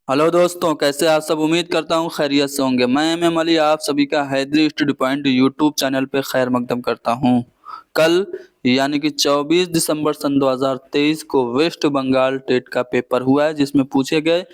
Hello दोस्तों, कैसे आप सब। उम्मीद करता हूँ खैरियत से होंगे। मैं एम अली आप सभी का Haidari study point YouTube channel पे खैर मकदम करता हूँ। कल यानी कि 24 दिसंबर सन 2023 को वेस्ट बंगाल टेट का पेपर हुआ है, जिसमें पूछे गए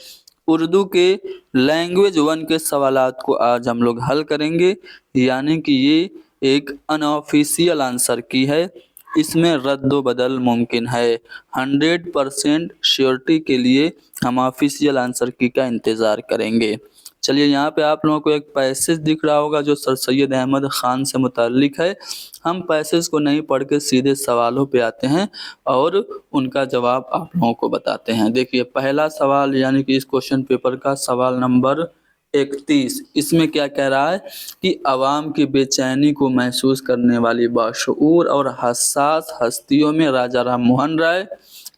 उर्दू के लैंग्वेज 1 के सवालात को आज हम लोग हल करेंगे। यानी कि ये एक अनऑफिशियल आंसर की है, इसमें रद्द बदल मुमकिन है। 100% श्योरिटी के लिए हम ऑफिशियल आंसर की का इंतज़ार करेंगे। चलिए, यहाँ पे आप लोगों को एक पैसेज दिख रहा होगा जो सर सैयद अहमद ख़ान से मुताल्लिक है। हम पैसेज को नहीं पढ़ के सीधे सवालों पे आते हैं और उनका जवाब आप लोगों को बताते हैं। देखिए, पहला सवाल यानी कि इस क्वेश्चन पेपर का सवाल नंबर 31, इसमें क्या कह रहा है कि अवाम की बेचैनी को महसूस करने वाली बाशऊर और हसास हस्तियों में राजा राम मोहन राय,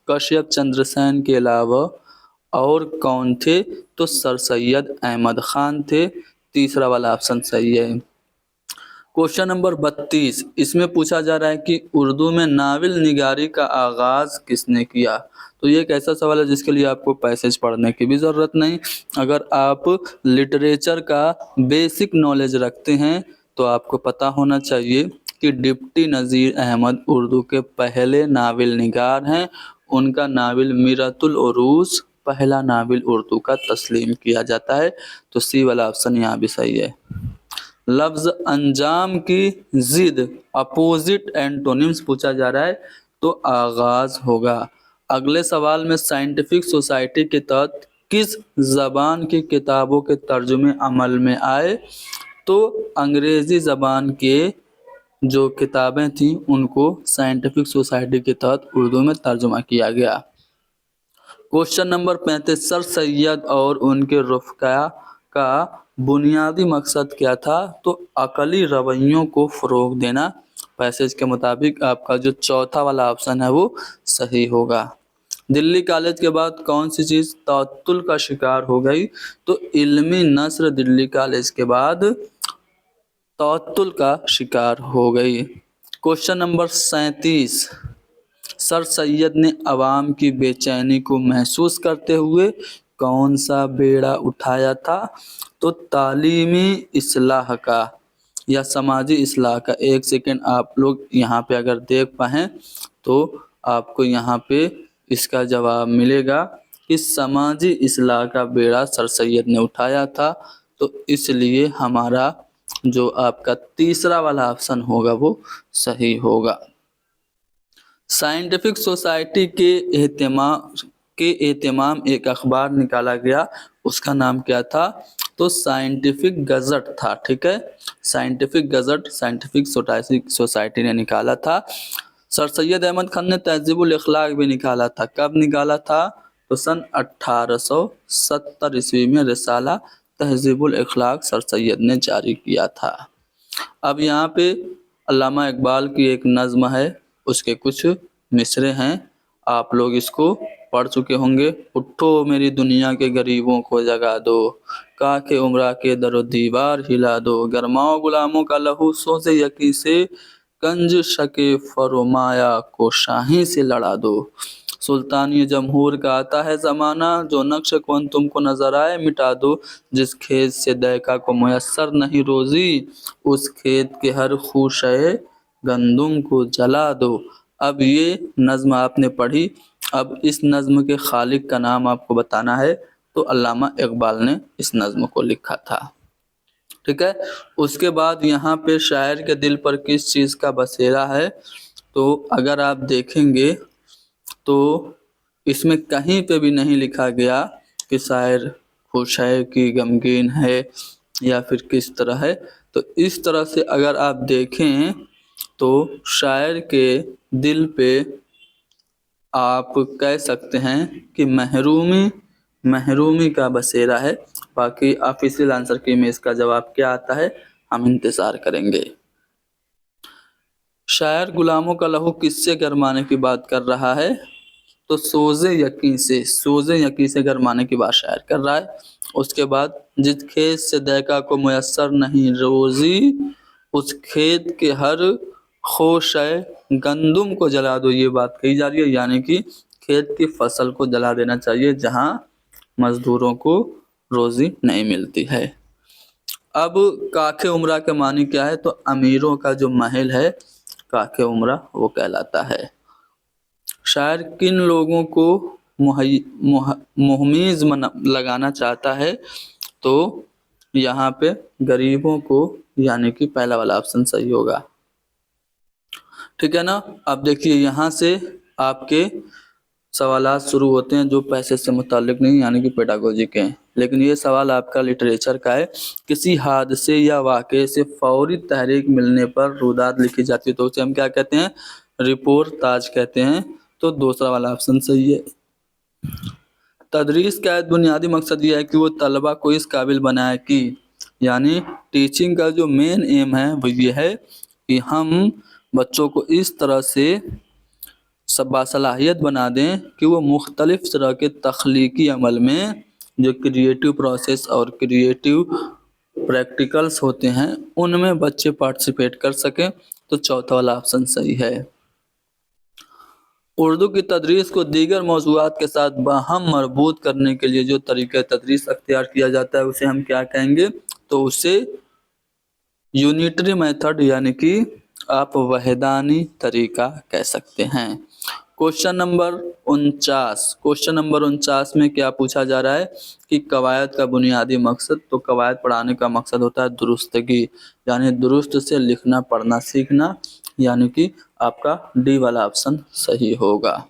कश्यप चंद्र सेन के अलावा और कौन थे? तो सर सैयद अहमद खान थे। तीसरा वाला ऑप्शन सही है। क्वेश्चन नंबर 32, इसमें पूछा जा रहा है कि उर्दू में नावल निगारी का आगाज किसने किया? तो ये एक ऐसा सवाल है जिसके लिए आपको पैसेज पढ़ने की भी ज़रूरत नहीं। अगर आप लिटरेचर का बेसिक नॉलेज रखते हैं तो आपको पता होना चाहिए कि डिप्टी नज़ीर अहमद उर्दू के पहले नावल निगार हैं। उनका नावल मीरतुल उरूस पहला नावल उर्दू का तस्लीम किया जाता है। तो सी वाला ऑप्शन यहाँ भी सही है। लफ्ज़ अंजाम की जिद अपोजिट एंटोनिम्स पूछा जा रहा है, तो आगाज होगा। अगले सवाल में साइंटिफिक सोसाइटी के तहत किस ज़बान की किताबों के तर्जुमे अमल में आए? तो अंग्रेज़ी ज़बान के जो किताबें थीं उनको साइंटिफिक सोसाइटी के तहत उर्दू में तर्जुमा किया गया। क्वेश्चन नंबर 35, सर सैयद और उनके रुफ़क़ा का बुनियादी मकसद क्या था? तो अक़ली रवैयों को फ़रोग़ देना। पैसेज के मुताबिक आपका जो चौथा वाला ऑप्शन है वो सही होगा। दिल्ली कॉलेज के बाद कौन सी चीज़ तअत्तुल का शिकार हो गई? तो इल्मी नस्र दिल्ली कॉलेज के बाद तअत्तुल का शिकार हो गई। क्वेश्चन नंबर 37, सर सैयद ने अवाम की बेचैनी को महसूस करते हुए कौन सा बेड़ा उठाया था? तो तालीमी इस्लाह का या समाजी इस्लाह का। एक सेकेंड, आप लोग यहाँ पे अगर देख पाएँ तो आपको यहाँ पे इसका जवाब मिलेगा कि समाजी इस्लाह का बेड़ा सर सैयद ने उठाया था। तो इसलिए हमारा जो आपका तीसरा वाला ऑप्शन होगा वो सही होगा। साइंटिफिक सोसाइटी के एहतमाम एक अखबार निकाला गया, उसका नाम क्या था? तो साइंटिफिक गज़ट था। ठीक है, साइंटिफिक गज़ट साइंटिफिक सोसाइटी ने निकाला था। सर सैयद अहमद खान ने तहज़ीबुल अखलाक भी निकाला था। कब निकाला था? तो सन 1870 ईस्वी में रिसाला तहज़ीबुल अखलाक सर सैयद ने जारी किया था। अब यहाँ पे अल्लामा इकबाल की एक नज़्म है, उसके कुछ मिसरे हैं, आप लोग इसको पढ़ चुके होंगे। उठो मेरी दुनिया के गरीबों को जगा दो, का के उम्रा के दरो दीवार हिला दो, गरमाओ गुलामों का लहू सोज़े यकी से, कंज शके फरमाया को शाही से लड़ा दो। सुल्तानी जमहूर का आता है ज़माना, जो नक्श कौन तुमको नज़र आए मिटा दो, जिस खेत से दैका को मुयस्सर नहीं रोज़ी, उस खेत के हर खूशे गंदुम को जला दो। अब ये नज़्म आपने पढ़ी, अब इस नज़्म के खालिक का नाम आपको बताना है। तो अल्लामा इकबाल ने इस नज़्म को लिखा था। ठीक है, उसके बाद यहाँ पे शायर के दिल पर किस चीज़ का बसेरा है? तो अगर आप देखेंगे तो इसमें कहीं पे भी नहीं लिखा गया कि शायर खुश है कि गमगीन है या फिर किस तरह है। तो इस तरह से अगर आप देखें तो शायर के दिल पे आप कह सकते हैं कि महरूमी का बसेरा है। बाकी ऑफिशियल आंसर की में इसका जवाब क्या आता है हम इंतज़ार करेंगे। शायर गुलामों का लहू किससे गरमाने की बात कर रहा है? तो सोज़े यकीन से गरमाने की बात शायर कर रहा है। उसके बाद जिस खेत से दैका को मुयस्सर नहीं रोज़ी, उस खेत के हर खोशे गंदुम को जला दो, ये बात कही जा रही है। यानी कि खेत की फसल को जला देना चाहिए जहाँ मजदूरों को रोजी नहीं मिलती है। अब काखे उमरा के मानी क्या है, तो अमीरों का जो महल है काखे उमरा वो कहलाता है। शायर किन लोगों को मुहम्मीज लगाना चाहता है, तो यहाँ पे गरीबों को, यानी कि पहला वाला ऑप्शन सही होगा। ठीक है ना। अब देखिए यहाँ से आपके सवालात शुरू होते हैं जो पैसे से मुताल्लिक नहीं, यानी कि पेडागोजी के हैं। लेकिन ये सवाल आपका लिटरेचर का है। किसी हादसे या वाक़े से फौरी तहरीक मिलने पर रुदात लिखी जाती है, तो उसे हम क्या कहते हैं, रिपोर्ट ताज कहते हैं। तो दूसरा वाला ऑप्शन सही है। तदरीस का बुनियादी मकसद ये है कि वो तलबा को इस काबिल बनाए कि, यानी टीचिंग का जो मेन एम है वो ये है कि हम बच्चों को इस तरह से सब बासलाहियत बना दें कि वो मुख्तलिफ तरह के तख्लीकी अमल में जो क्रिएटिव प्रोसेस और क्रिएटिव प्रैक्टिकल्स होते हैं उनमें बच्चे पार्टिसिपेट कर सकें। तो चौथा वाला ऑप्शन सही है। उर्दू की तदरीस को दीगर मौज़ूआत के साथ बाहम मरबूत करने के लिए जो तरीक़ा तदरीस अख्तियार किया जाता है उसे हम क्या कहेंगे, तो उसे यूनिटरी मेथड, यानी कि आप वहदानी तरीका कह सकते हैं। क्वेश्चन नंबर 49 में क्या पूछा जा रहा है कि कवायद का बुनियादी मकसद, तो कवायद पढ़ाने का मकसद होता है दुरुस्तगी, यानी दुरुस्त से लिखना पढ़ना सीखना, यानी कि आपका डी वाला ऑप्शन सही होगा।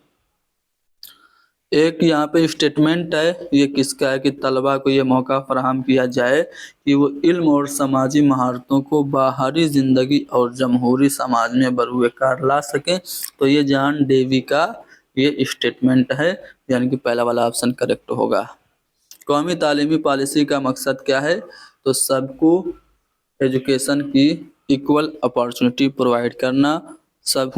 एक यहाँ पे स्टेटमेंट है, ये किसका है कि तलबा को ये मौका फराहम किया जाए कि वो इल्म और समाजी महारतों को बाहरी ज़िंदगी और जमहूरी समाज में बरूए कार ला सकें। तो ये जॉन डेवी का ये स्टेटमेंट है, यानी कि पहला वाला ऑप्शन करेक्ट होगा। कौमी तालीमी पॉलिसी का मकसद क्या है, तो सबको एजुकेशन की इक्वल अपॉर्चुनिटी प्रोवाइड करना, सब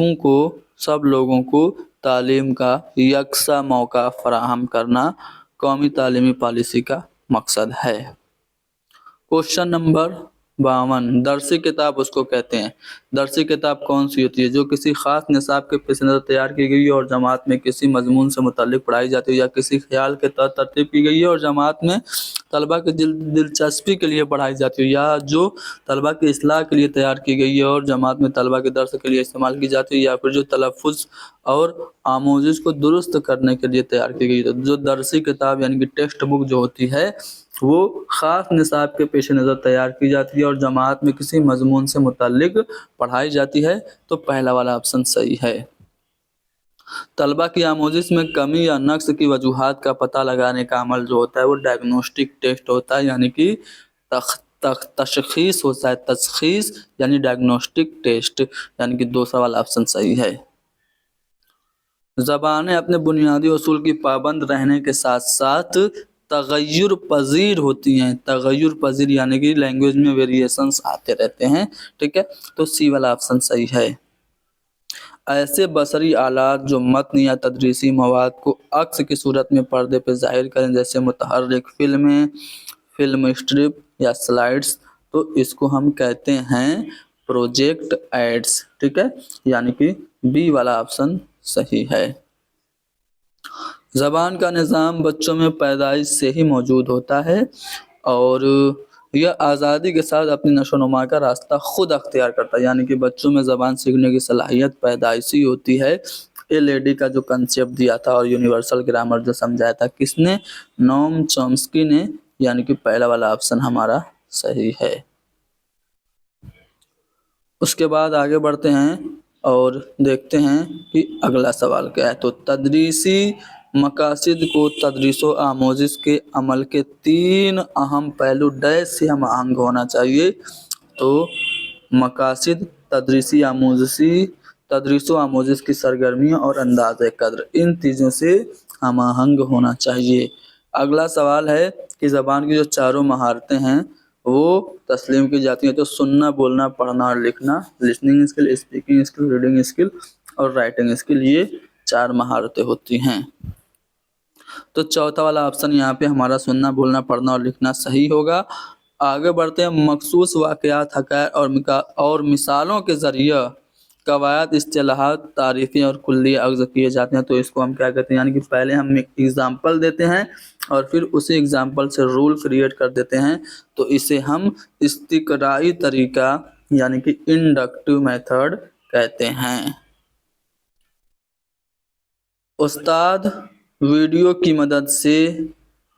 लोगों को तालीम का यकसा मौका फराहम करना कौमी तालीमी पॉलिसी का मकसद है। क्वेश्चन नंबर 52, दरसी किताब उसको कहते हैं। दरसी किताब कौन सी होती है, जो किसी खास निसाब के पेश नज़र तैयार की गई है और जमात में किसी मजमून से मुताल्लिक पढ़ाई जाती है, या किसी ख्याल के तहत तरतीब की गई है और जमात में तलबा की दिलचस्पी के लिए पढ़ाई जाती है, या जो तलबा की इस्लाह के लिए तैयार की गई है और जमात में तलबा के दर्स के लिए इस्तेमाल की जाती है, या फिर जो तलफ़ुज़ और आमोज़िश को दुरुस्त करने के लिए तैयार की गई है। जो दरसी किताब यानी कि टेक्स्ट बुक जो होती है वो ख़ास निसाब के पेश नज़र तैयार की जाती है और जमात में किसी मजमून से मुताल्लिक पढ़ाई जाती है। तो पहला वाला ऑप्शन सही है। तलबा की आमोजिश में कमी या नक्स की वजूहात का पता लगाने का अमल जो होता है वो डायग्नोस्टिक टेस्ट होता है, यानी कि तशखीस होता है, तशखीस यानी डायग्नोस्टिक टेस्ट, यानी कि दूसरा वाला ऑप्शन सही है। ज़बानें अपने बुनियादी उसूल की पाबंद रहने के साथ साथ तगय्युर पजीर होती हैं। तगय्युर पजीर यानी कि लैंग्वेज में वेरिएशंस आते रहते हैं। ठीक है, तो सी वाला ऑप्शन सही है। ऐसे बसरी आलात जो मतन या तदरीसी मवाद को अक्स की सूरत में पर्दे पर जाहिर करें, जैसे मुतहर्रिक फिल्में, फिल्म स्ट्रिप या स्लाइड्स, तो इसको हम कहते हैं प्रोजेक्ट एड्स। ठीक है, यानी कि बी वाला ऑप्शन सही है। ज़बान का निज़ाम बच्चों में पैदाइश से ही मौजूद होता है और यह आज़ादी के साथ अपनी नशोनुमा का रास्ता खुद अख्तियार करता है, यानी कि बच्चों में ज़बान सीखने की सलाहियत पैदाइशी होती है। एलएडी का जो कंसेप्ट दिया था और यूनिवर्सल ग्रामर जो समझाया था किसने, नोम चॉम्स्की ने, यानी कि पहला वाला ऑप्शन हमारा सही है। उसके बाद आगे बढ़ते हैं और देखते हैं कि अगला सवाल क्या है। तो तदरीसी मकासिद को तदरीसो आमोजिश के अमल के 3 अहम पहलू डैश से हम आहंग होना चाहिए। तो मकासिद, तदरीसो आमोजिश की सरगर्मियों और अंदाज़ कद्र, इन चीज़ों से हम आहंग होना चाहिए। अगला सवाल है कि ज़बान की जो चारों महारतें हैं वो तस्लीम की जाती हैं, तो सुनना, बोलना, पढ़ना और लिखना, listening skill, speaking skill, reading skill और राइटिंग स्किल, ये 4 महारतें होती हैं। तो चौथा वाला ऑप्शन यहाँ पे हमारा सुनना, बोलना, पढ़ना और लिखना सही होगा। आगे बढ़ते हैं। मखसूस वाक़यात, हक़ाइक़ और मिसालों के ज़रिए कवायद, इस्तिलाहात, तारीफ़ें और कुल्ली अग़्ज़ किए जाते हैं, तो इसको हम क्या कहते हैं, यानी कि पहले हम एक एग्ज़ाम्पल देते हैं اور پھر اسی اگزامپل سے رول کریٹ کر دیتے ہیں، تو اسے ہم استقرائی طریقہ یعنی کہ انڈکٹیو میتھڈ کہتے ہیں۔ استاد ویڈیو کی مدد سے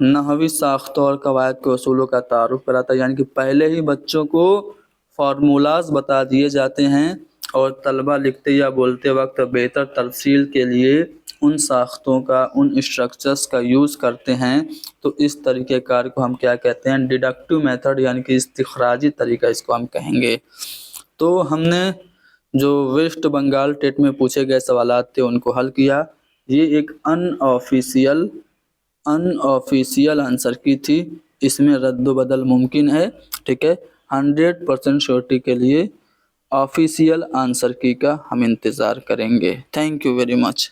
نحوی ساختوں اور قواعد کے اصولوں کا تعارف کراتا ہے، یعنی کہ پہلے ہی بچوں کو فارمولاز بتا دیے جاتے ہیں اور طلبہ لکھتے یا بولتے وقت بہتر تفصیل کے لیے ان ساختوں کا، ان اسٹرکچرز کا یوز کرتے ہیں۔ تو اس طریقہ کار کو ہم کیا کہتے ہیں؟ ڈیڈکٹیو میتھڈ، یعنی کہ استخراجی طریقہ اس کو ہم کہیں گے۔ تو ہم نے جو ویسٹ بنگال ٹیٹ میں پوچھے گئے سوالات تھے ان کو حل کیا۔ یہ ایک ان آفیشیل آنسر کی تھی، اس میں رد و بدل ممکن ہے، ٹھیک ہے۔ 100% شورٹی کے لیے آفیشیل آنسر کی کا ہم انتظار کریں گے۔ Thank you very much.